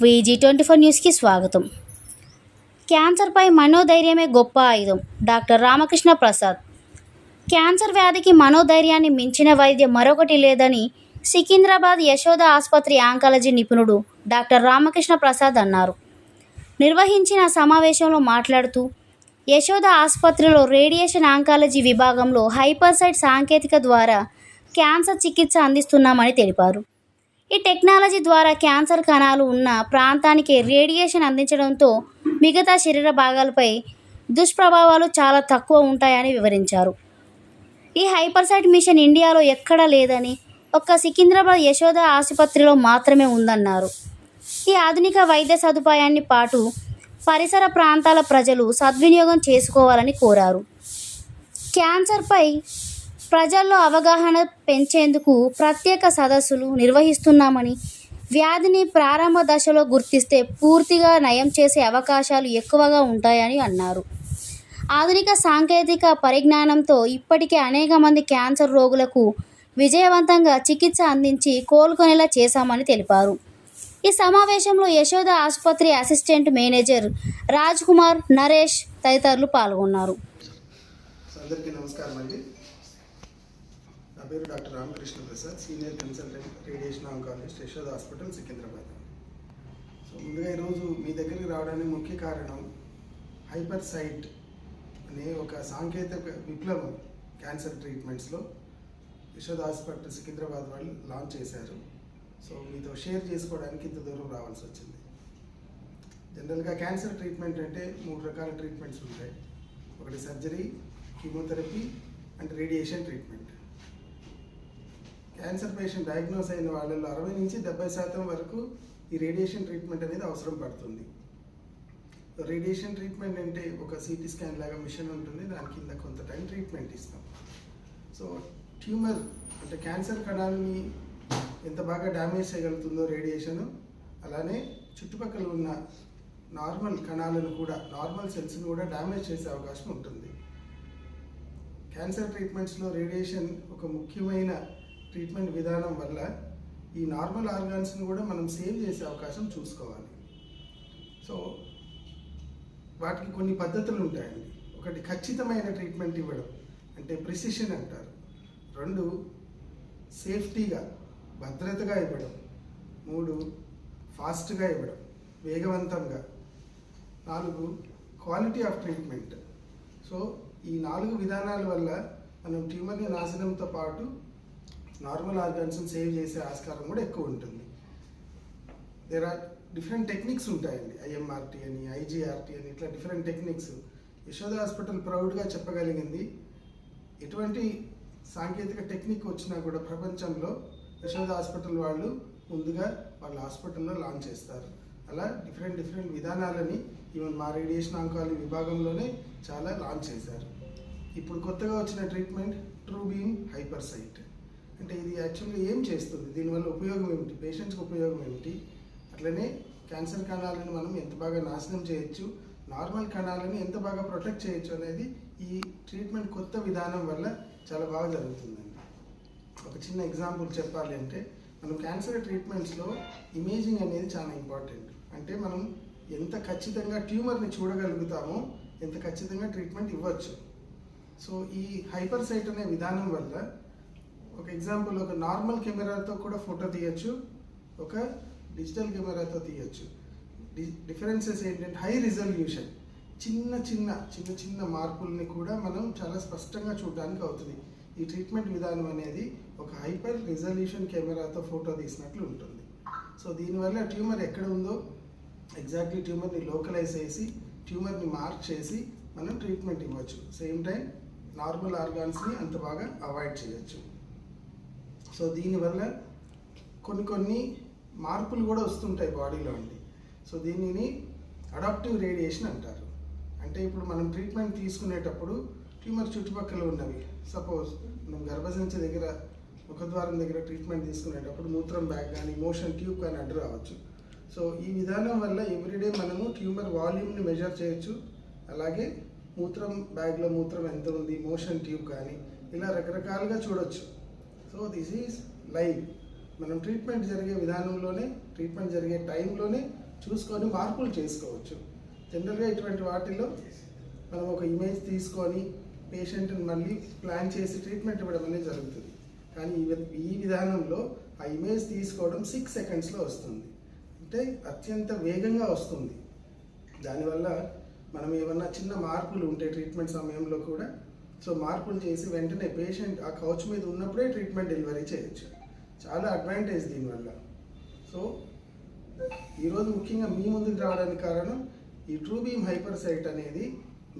VG24 న్యూస్కి స్వాగతం. క్యాన్సర్పై మనోధైర్యమే గొప్ప ఆయుధం. డాక్టర్ రామకృష్ణ ప్రసాద్. క్యాన్సర్ వ్యాధికి మనోధైర్యాన్ని మించిన వైద్యం మరొకటి లేదని సికింద్రాబాద్ యశోద ఆసుపత్రి ఆంకాలజీ నిపుణుడు డాక్టర్ రామకృష్ణ ప్రసాద్ అన్నారు. నిర్వహించిన సమావేశంలో మాట్లాడుతూ, యశోద ఆసుపత్రిలో రేడియేషన్ ఆంకాలజీ విభాగంలో హైపర్సైట్ సాంకేతిక ద్వారా క్యాన్సర్ చికిత్స అందిస్తున్నామని తెలిపారు. ఈ టెక్నాలజీ ద్వారా క్యాన్సర్ కణాలు ఉన్న ప్రాంతానికి రేడియేషన్ అందించడంతో మిగతా శరీర భాగాలపై దుష్ప్రభావాలు చాలా తక్కువ ఉంటాయని వివరించారు. ఈ హైపర్సైట్ మిషన్ ఇండియాలో ఎక్కడా లేదని, ఒక్క సికింద్రాబాద్ యశోద ఆసుపత్రిలో మాత్రమే ఉందన్నారు. ఈ ఆధునిక వైద్య సదుపాయాన్ని పాటు పరిసర ప్రాంతాల ప్రజలు సద్వినియోగం చేసుకోవాలని కోరారు. క్యాన్సర్పై ప్రజల్లో అవగాహన పెంచేందుకు ప్రత్యేక సదస్సులు నిర్వహిస్తున్నామని, వ్యాధిని ప్రారంభ దశలో గుర్తిస్తే పూర్తిగా నయం చేసే అవకాశాలు ఎక్కువగా ఉంటాయని అన్నారు. ఆధునిక సాంకేతిక పరిజ్ఞానంతో ఇప్పటికే అనేక మంది క్యాన్సర్ రోగులకు విజయవంతంగా చికిత్స అందించి కోలుకునేలా చేశామని తెలిపారు. ఈ సమావేశంలో యశోద ఆసుపత్రి అసిస్టెంట్ మేనేజర్ రాజ్ కుమార్, నరేష్ తదితరులు పాల్గొన్నారు. అందరికీ నమస్కారం అండి. నా పేరు doctor Ramakrishna Prasad, senior consultant radiation oncologist, Yashoda hospital, Secunderabad. So ముందుగా ఈరోజు మీ దగ్గరికి రావడానికి ముఖ్య కారణం హైపర్సైట్ అనే ఒక సాంకేతిక విప్లవం క్యాన్సర్ ట్రీట్మెంట్స్లో యశోద హాస్పిటల్ సికింద్రాబాద్ వాళ్ళు లాంచ్ చేశారు. సో మీతో షేర్ చేసుకోవడానికి ఇంత దూరం రావాల్సి వచ్చింది. జనరల్గా క్యాన్సర్ ట్రీట్మెంట్ అంటే 3 రకాల ట్రీట్మెంట్స్ ఉంటాయి. ఒకటి surgery, chemotherapy and radiation treatment. Cancer patient diagnose అయిన వాళ్ళలో 60 నుంచి 70% వరకు ఈ రేడియేషన్ ట్రీట్మెంట్ అనేది అవసరం పడుతుంది. రేడియేషన్ ట్రీట్మెంట్ అంటే ఒక సిటీ స్కాన్ లాగా మిషన్ ఉంటుంది, దాని కింద కొంత టైం ట్రీట్మెంట్ ఇస్తాం. సో ట్యూమర్ అంటే క్యాన్సర్ కణాలని ఎంత బాగా డ్యామేజ్ చేయగలుగుతుందో రేడియేషన్, అలానే చుట్టుపక్కల ఉన్న నార్మల్ కణాలను కూడా, నార్మల్ సెల్స్ని కూడా డ్యామేజ్ చేసే అవకాశం ఉంటుంది. క్యాన్సర్ ట్రీట్మెంట్స్లో రేడియేషన్ ఒక ముఖ్యమైన ట్రీట్మెంట్ విధానం వల్ల ఈ నార్మల్ ఆర్గాన్స్ని కూడా మనం సేవ్ చేసే అవకాశం చూసుకోవాలి. సో వాటికి కొన్ని పద్ధతులు ఉంటాయండి. ఒకటి ఖచ్చితమైన ట్రీట్మెంట్ ఇవ్వడం, అంటే ప్రిసిషన్ అంటారు. 2 సేఫ్టీగా, భద్రతగా ఇవ్వడం. 3 ఫాస్ట్గా ఇవ్వడం, వేగవంతంగా. 4 క్వాలిటీ ఆఫ్ ట్రీట్మెంట్. సో ఈ 4 విధానాల వల్ల మనం ట్యూమర్ని నాశనంతో పాటు నార్మల్ ఆర్గాన్స్ని సేవ్ చేసే ఆస్కారం కూడా ఎక్కువ ఉంటుంది. దేర్ ఆర్ డిఫరెంట్ టెక్నిక్స్ ఉంటాయండి. IMRT అని, IGRT అని, ఇట్లా డిఫరెంట్ టెక్నిక్స్. యశోద హాస్పిటల్ ప్రౌడ్గా చెప్పగలిగింది, ఎటువంటి సాంకేతిక టెక్నిక్ వచ్చినా కూడా ప్రపంచంలో యశోద హాస్పిటల్ వాళ్ళు ముందుగా వాళ్ళ హాస్పిటల్లో లాంచ్ చేస్తారు. అలా డిఫరెంట్ విధానాలని ఈవెన్ మా రేడియేషన్ ఆంకాలజీ విభాగంలోనే చాలా లాంచ్ చేశారు. ఇప్పుడు కొత్తగా వచ్చిన ట్రీట్మెంట్ ట్రూ బీమ్ హైపర్సైట్. అంటే ఇది యాక్చువల్గా ఏం చేస్తుంది, దీనివల్ల ఉపయోగం ఏమిటి, పేషెంట్స్కి ఉపయోగం ఏమిటి, అట్లనే క్యాన్సర్ కణాలను మనం ఎంత బాగా నాశనం చేయొచ్చు, నార్మల్ కణాలను ఎంత బాగా ప్రొటెక్ట్ చేయొచ్చు అనేది ఈ ట్రీట్మెంట్ కొత్త విధానం వల్ల చాలా బాగా జరుగుతుందండి. ఒక చిన్న ఎగ్జాంపుల్ చెప్పాలి అంటే, మనం క్యాన్సర్ ట్రీట్మెంట్స్లో ఇమేజింగ్ అనేది చాలా ఇంపార్టెంట్. అంటే మనం ఎంత ఖచ్చితంగా ట్యూమర్ని చూడగలుగుతామో ఎంత ఖచ్చితంగా ట్రీట్మెంట్ ఇవ్వచ్చు. సో ఈ హైపర్సైట్ అనే విధానం వల్ల ఒక ఎగ్జాంపుల్, ఒక నార్మల్ కెమెరాతో కూడా ఫోటో తీయచ్చు, ఒక డిజిటల్ కెమెరాతో తీయచ్చు. డిఫరెన్సెస్ ఏంటంటే హై రిజల్యూషన్, చిన్న మార్పుల్ని కూడా మనం చాలా స్పష్టంగా చూడడానికి అవుతుంది. ఈ ట్రీట్మెంట్ విధానం అనేది ఒక హైపర్ రిజల్యూషన్ కెమెరాతో ఫోటో తీసినట్లు ఉంటుంది. సో దీనివల్ల ట్యూమర్ ఎక్కడ ఉందో ఎగ్జాక్ట్లీ ట్యూమర్ని లోకలైజ్ చేసి, ట్యూమర్ని మార్క్ చేసి మనం ట్రీట్మెంట్ ఇవ్వచ్చు. సేమ్ టైం నార్మల్ ఆర్గాన్స్ని అంత బాగా అవాయిడ్ చేయొచ్చు. సో దీనివల్ల కొన్ని మార్పులు కూడా వస్తుంటాయి బాడీలో అండి. సో దీనిని అడాప్టివ్ రేడియేషన్ అంటారు. అంటే ఇప్పుడు మనం ట్రీట్మెంట్ తీసుకునేటప్పుడు ట్యూమర్ చుట్టుపక్కల ఉన్నవి, సపోజ్ మనం గర్భసంచి దగ్గర, ముఖద్వారం దగ్గర ట్రీట్మెంట్ తీసుకునేటప్పుడు మూత్రం బ్యాగ్ కానీ, మోషన్ ట్యూబ్ కానీ అడ్డు రావచ్చు. సో ఈ విధానం వల్ల ఎవ్రీడే మనము ట్యూమర్ వాల్యూమ్ని మెజర్ చేయొచ్చు. అలాగే మూత్రం బ్యాగ్లో మూత్రం ఎంత ఉంది, మోషన్ ట్యూబ్ కానీ, ఇలా రకరకాలుగా చూడొచ్చు. So this is live. మనం ట్రీట్మెంట్ జరిగే విధానంలోనే, ట్రీట్మెంట్ జరిగే టైంలోనే చూసుకొని మార్పులు చేసుకోవచ్చు. జనరల్గా ఇటువంటి వాటిల్లో మనం ఒక ఇమేజ్ తీసుకొని పేషెంట్ని మళ్ళీ ప్లాన్ చేసి ట్రీట్మెంట్ ఇవ్వడం అనేది జరుగుతుంది. కానీ ఈ విధానంలో ఆ ఇమేజ్ తీసుకోవడం 6 సెకండ్స్లో వస్తుంది. అంటే అత్యంత వేగంగా వస్తుంది. దానివల్ల మనం ఏమన్నా చిన్న మార్పులు ఉంటే ట్రీట్మెంట్ సమయంలో కూడా సో మార్పులు చేసి వెంటనే పేషెంట్ ఆ కౌచ్ మీద ఉన్నప్పుడే ట్రీట్మెంట్ డెలివరీ చేయొచ్చు. చాలా అడ్వాంటేజ్ దీనివల్ల. సో ఈరోజు ముఖ్యంగా మీ ముందుకు రావడానికి కారణం ఈ ట్రూబీమ్ హైపర్ సైట్ అనేది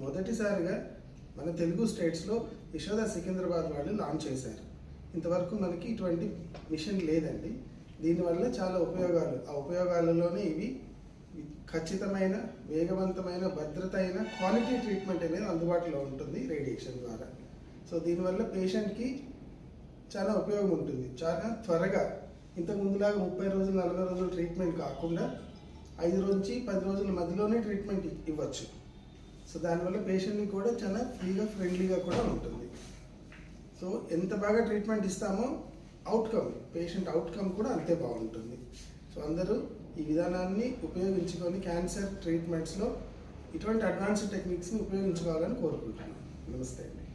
మొదటిసారిగా మన తెలుగు స్టేట్స్లో యశోద సికింద్రాబాద్ వాళ్ళు లాంచ్ చేశారు. ఇంతవరకు మనకి ఇటువంటి మిషన్ లేదండి. దీనివల్ల చాలా ఉపయోగాలు, ఆ ఉపయోగాలలోనే ఇవి ఖచ్చితమైన, వేగవంతమైన, భద్రత అయిన క్వాలిటీ ట్రీట్మెంట్ అనేది అందుబాటులో ఉంటుంది రేడియేషన్ ద్వారా. సో దీనివల్ల పేషెంట్కి చాలా ఉపయోగం ఉంటుంది. చాలా త్వరగా ఇంతకు ముందులాగా 30 రోజులు 40 రోజులు ట్రీట్మెంట్ కాకుండా 5 నుంచి 10 రోజుల మధ్యలోనే ట్రీట్మెంట్ ఇవ్వచ్చు. సో దానివల్ల పేషెంట్ని కూడా చాలా ఫ్రీగా, ఫ్రెండ్లీగా కూడా ఉంటుంది. సో ఎంత బాగా ట్రీట్మెంట్ ఇస్తామో పేషెంట్ అవుట్కమ్ కూడా అంతే బాగుంటుంది. సో అందరూ ఈ విధానాన్ని ఉపయోగించుకొని క్యాన్సర్ ట్రీట్మెంట్స్లో ఇటువంటి అడ్వాన్స్డ్ టెక్నిక్స్ని ఉపయోగించుకోవాలని కోరుకుంటున్నాను. నమస్తే అండి.